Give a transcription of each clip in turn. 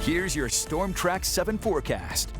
Here's your Storm Track 7 forecast.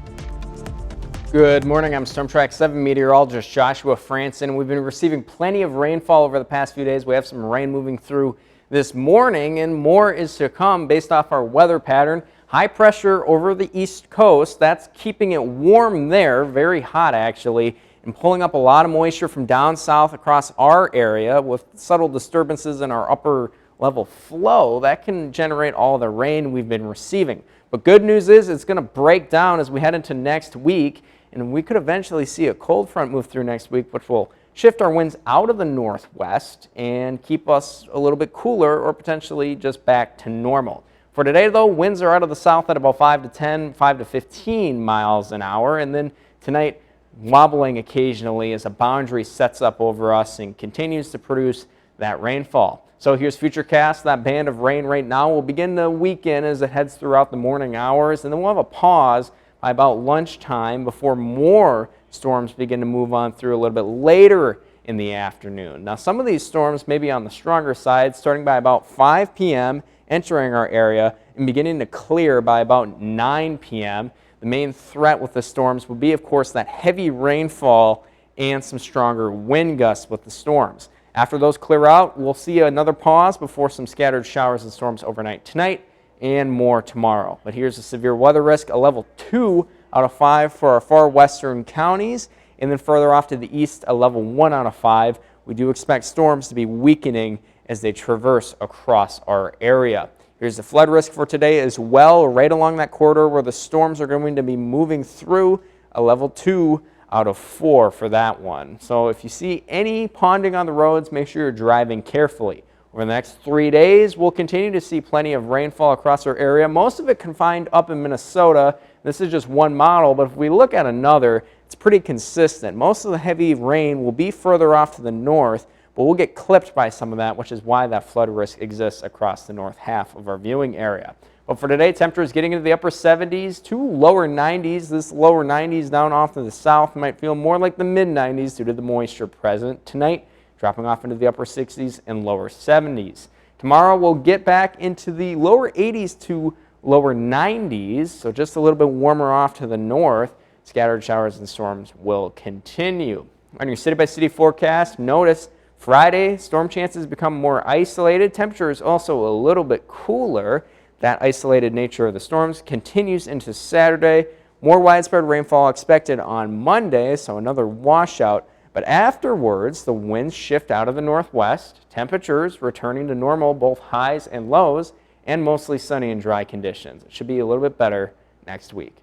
Good morning, I'm Storm Track 7 meteorologist Joshua Franson. We've been receiving plenty of rainfall over the past few days. We have some rain moving through this morning and more is to come based off our weather pattern. High pressure over the east coast, that's keeping it warm there, very hot actually, and pulling up a lot of moisture from down south across our area with subtle disturbances in our upper level flow. That can generate all the rain we've been receiving. But good news is it's going to break down as we head into next week, and we could eventually see a cold front move through next week, which will shift our winds out of the northwest and keep us a little bit cooler or potentially just back to normal. For today, though, winds are out of the south at about 5 to 10, 5 to 15 miles an hour, and then tonight wobbling occasionally as a boundary sets up over us and continues to produce that rainfall. So here's Futurecast. That band of rain right now will begin to weaken as it heads throughout the morning hours, and then we'll have a pause by about lunchtime before more storms begin to move on through a little bit later in the afternoon. Now, some of these storms may be on the stronger side, starting by about 5 p.m., entering our area and beginning to clear by about 9 p.m. The main threat with the storms will be, of course, that heavy rainfall and some stronger wind gusts with the storms. After those clear out, we'll see another pause before some scattered showers and storms overnight tonight and more tomorrow. But here's a severe weather risk, a level 2 out of 5 for our far western counties, and then further off to the east, a level 1 out of 5. We do expect storms to be weakening as they traverse across our area. Here's the flood risk for today as well, right along that corridor where the storms are going to be moving through, a level 2 out of 4 for that one. So if you see any ponding on the roads, make sure you're driving carefully. Over the next 3 days, we'll continue to see plenty of rainfall across our area, most of it confined up in Minnesota. This is just one model, but if we look at another, it's pretty consistent. Most of the heavy rain will be further off to the north, but we'll get clipped by some of that, which is why that flood risk exists across the north half of our viewing area. But for today, temperatures getting into the upper 70s to lower 90s. This lower 90s down off to the south might feel more like the mid 90s due to the moisture present. Tonight, dropping off into the upper 60s and lower 70s. Tomorrow, we'll get back into the lower 80s to lower 90s, so just a little bit warmer off to the north. Scattered showers and storms will continue. On your city-by-city forecast, notice Friday, storm chances become more isolated. Temperature is also a little bit cooler. That isolated nature of the storms continues into Saturday. More widespread rainfall expected on Monday, so another washout. But afterwards, the winds shift out of the northwest, temperatures returning to normal, both highs and lows, and mostly sunny and dry conditions. It should be a little bit better next week.